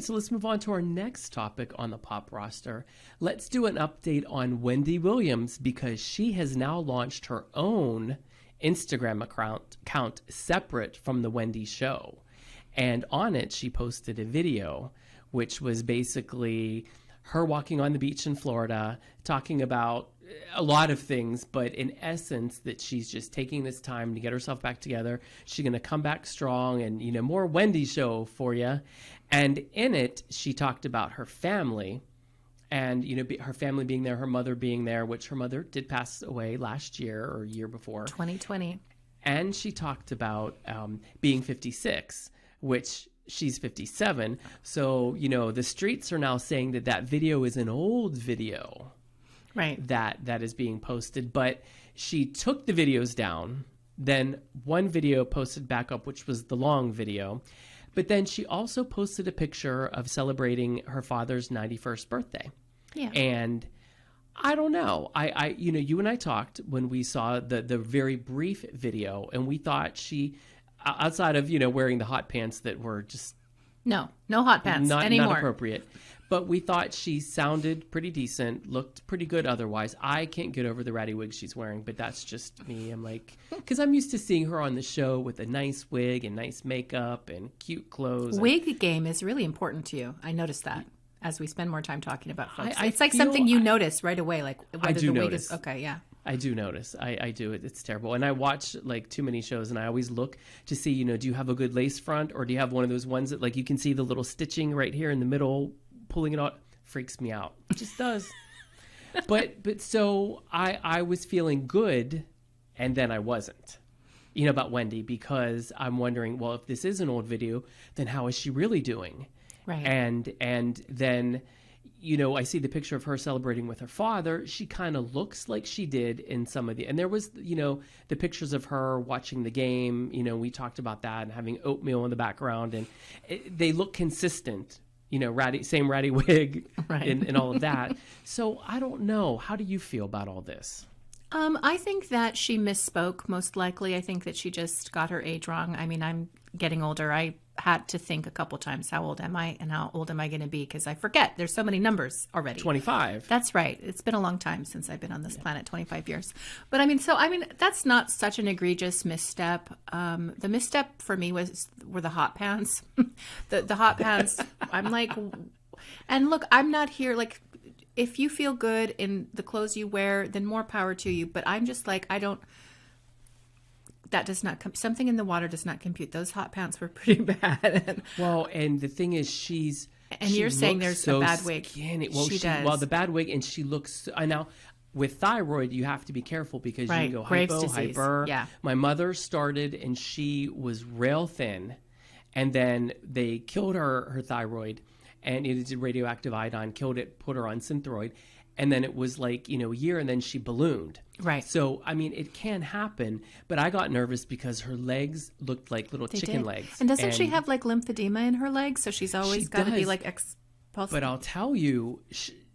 right, so let's move on to our next topic on the pop roster. Let's do an update on Wendy Williams because she has now launched her own Instagram account separate from the Wendy show. And on it, she posted a video, which was basically her walking on the beach in Florida, talking about a lot of things, but in essence that she's just taking this time to get herself back together. She's going to come back strong and, more Wendy show for you. And in it, she talked about her family and, her family being there, her mother being there, which her mother did pass away last year or year before. 2020. And she talked about being 56, which she's 57. So, the streets are now saying that video is an old video. Right. That is being posted. But she took the videos down. Then one video posted back up, which was the long video. But then she also posted a picture of celebrating her father's 91st birthday. Yeah. And I don't know. I you and I talked when we saw the very brief video, and we thought she, outside of, wearing the hot pants that were just no hot pants anymore. Not appropriate. But we thought she sounded pretty decent, looked pretty good otherwise. I can't get over the ratty wig she's wearing, but that's just me. I'm like, because I'm used to seeing her on the show with a nice wig and nice makeup and cute clothes. Wig game is really important to you. I noticed that as we spend more time talking about folks. It's like something you notice right away, like whether I do the wig notice. is okay. Yeah. I do notice. I do. It's terrible. And I watch like too many shows, and I always look to see, do you have a good lace front, or do you have one of those ones that like you can see the little stitching right here in the middle, pulling it out. Freaks me out. It just does. but so I was feeling good, and then I wasn't, about Wendy, because I'm wondering, well, if this is an old video, then how is she really doing? Right. And then, I see the picture of her celebrating with her father. She kind of looks like she did in some of and there was, the pictures of her watching the game. We talked about that and having oatmeal in the background, and they look consistent. Same ratty wig, right. and all of that. So I don't know. How do you feel about all this? I think that she misspoke, most likely. I think that she just got her age wrong. I mean, I'm getting older. I had to think a couple times, how old am I and how old am I going to be? Because I forget. There's so many numbers already. 25. That's right. It's been a long time since I've been on this planet, 25 years. But that's not such an egregious misstep. The misstep for me were the hot pants. the hot pants. I'm like, and look, I'm not here like, if you feel good in the clothes you wear, then more power to you. But I'm just like, that does not something in the water does not compute. Those hot pants were pretty bad. Well, and the thing is, you're saying there's so a bad wig. Skinny. Well, she does. Well, the bad wig, and she looks. Now, with thyroid, you have to be careful because you can go hyper. Yeah. My mother started, and she was rail thin, and then they killed her thyroid. And it did radioactive iodine, killed it, put her on Synthroid. And then it was like, a year, and then she ballooned. Right. So, it can happen. But I got nervous because her legs looked like little chicken legs. And doesn't she have like lymphedema in her legs? So she's always got to be like expulsive. But I'll tell you,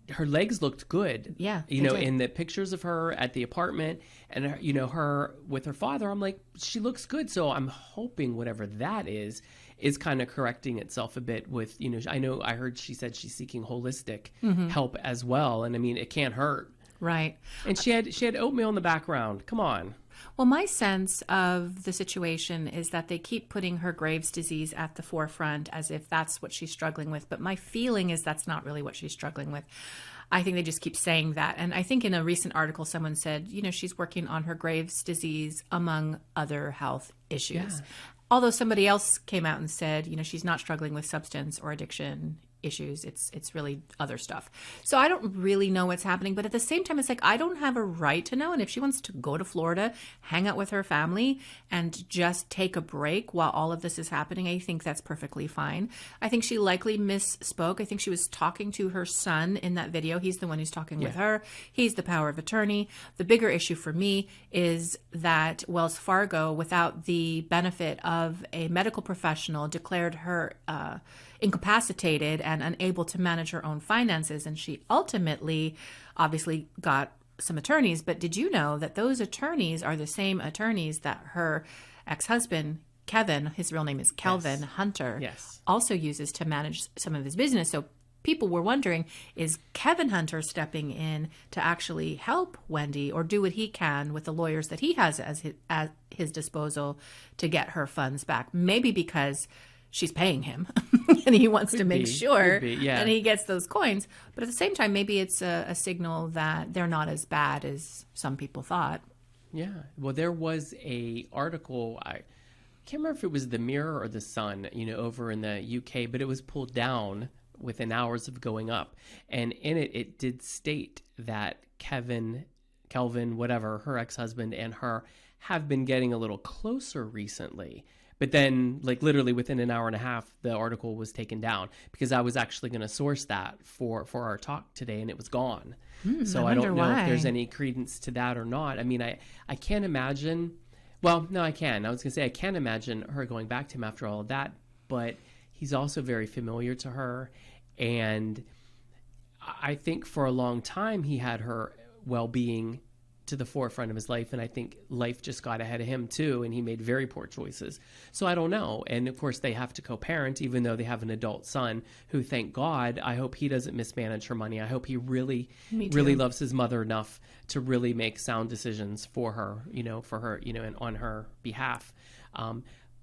her legs looked good. Yeah. In the pictures of her at the apartment and, her with her father, I'm like, she looks good. So I'm hoping whatever that is kind of correcting itself a bit with, I heard she said she's seeking holistic help as well. And it can't hurt. Right. And she had oatmeal in the background. Come on. Well, my sense of the situation is that they keep putting her Graves' disease at the forefront as if that's what she's struggling with. But my feeling is that's not really what she's struggling with. I think they just keep saying that. And I think in a recent article, someone said, she's working on her Graves' disease among other health issues. Yeah. Although somebody else came out and said, she's not struggling with substance or addiction issues. It's really other stuff. So I don't really know what's happening. But at the same time, it's like, I don't have a right to know. And if she wants to go to Florida, hang out with her family, and just take a break while all of this is happening, I think that's perfectly fine. I think she likely misspoke. I think she was talking to her son in that video. He's the one who's talking with her. He's the power of attorney. The bigger issue for me is that Wells Fargo, without the benefit of a medical professional, declared her incapacitated and unable to manage her own finances. And she ultimately obviously got some attorneys. But did you know that those attorneys are the same attorneys that her ex-husband Kevin, his real name is Kelvin Yes. Hunter, Yes. also uses to manage some of his business. So people were wondering, is Kevin Hunter stepping in to actually help Wendy or do what he can with the lawyers that he has at his disposal to get her funds back? Maybe because she's paying him and he wants to make sure that he gets those coins. But at the same time, maybe it's a signal that they're not as bad as some people thought. Yeah. Well, there was a article, I can't remember if it was the Mirror or the Sun, over in the UK, but it was pulled down within hours of going up. And in it, it did state that Kelvin, whatever, her ex-husband and her have been getting a little closer recently. But then, like literally within an hour and a half, the article was taken down because I was actually going to source that for our talk today, and it was gone. So I don't know if there's any credence to that or not. I mean, I can't imagine. Well, no, I can. I was going to say I can't imagine her going back to him after all of that, but he's also very familiar to her. And I think for a long time he had her well-being to the forefront of his life. And I think life just got ahead of him too. And he made very poor choices. So I don't know. And of course they have to co-parent, even though they have an adult son who, thank God, I hope he doesn't mismanage her money. I hope he really loves his mother enough to really make sound decisions for her, and on her behalf.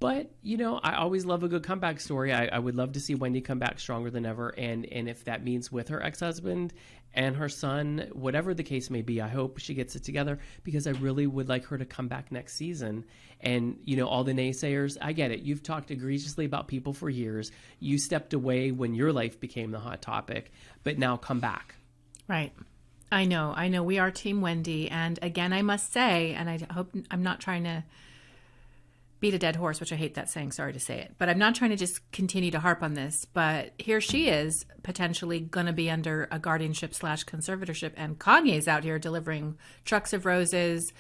But, I always love a good comeback story. I would love to see Wendy come back stronger than ever. And if that means with her ex-husband and her son, whatever the case may be, I hope she gets it together because I really would like her to come back next season. And, all the naysayers, I get it. You've talked egregiously about people for years. You stepped away when your life became the hot topic, but now come back. Right. I know. We are Team Wendy. And again, I must say, and I hope I'm not trying to beat a dead horse, which I hate that saying, sorry to say it, but I'm not trying to just continue to harp on this, but here she is potentially going to be under a guardianship / conservatorship, and Kanye's out here delivering trucks of roses,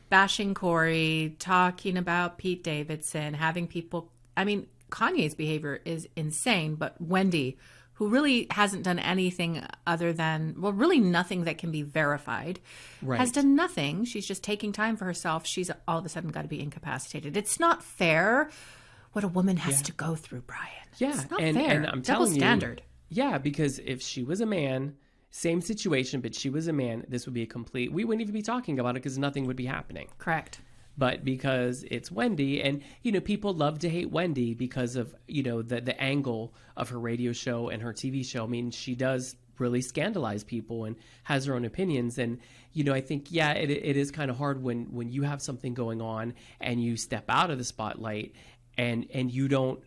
bashing Corey, talking about Pete Davidson, having people, Kanye's behavior is insane, but Wendy, who really hasn't done anything other than, really nothing that can be verified, has done nothing. She's just taking time for herself. She's all of a sudden got to be incapacitated. It's not fair what a woman has to go through, Brian. Yeah. It's not fair. And I'm Double telling standard. you, yeah, because if she was a man, same situation, but she was a man, this would be we wouldn't even be talking about it because nothing would be happening. Correct. But because it's Wendy, and, people love to hate Wendy because of, the angle of her radio show and her TV show. I mean, she does really scandalize people and has her own opinions. And, I think, it is kind of hard when you have something going on and you step out of the spotlight and you don't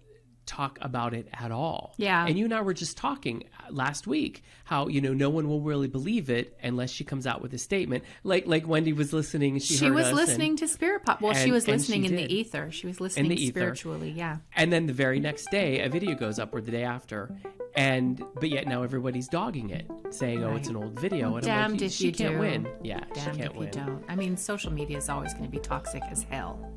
talk about it at all. Yeah. And you and I were just talking last week how, no one will really believe it unless she comes out with a statement. Like Wendy was listening. She was listening to Spirit Pop. Well, she was listening in the ether. She was listening spiritually. Yeah. And then the very next day, a video goes up, or the day after. But yet now everybody's dogging it, saying, "Oh, it's an old video." Well, and damned I'm like, if she you can't do. win. Yeah, Damned she can't if win. You don't. I mean, social media is always going to be toxic as hell.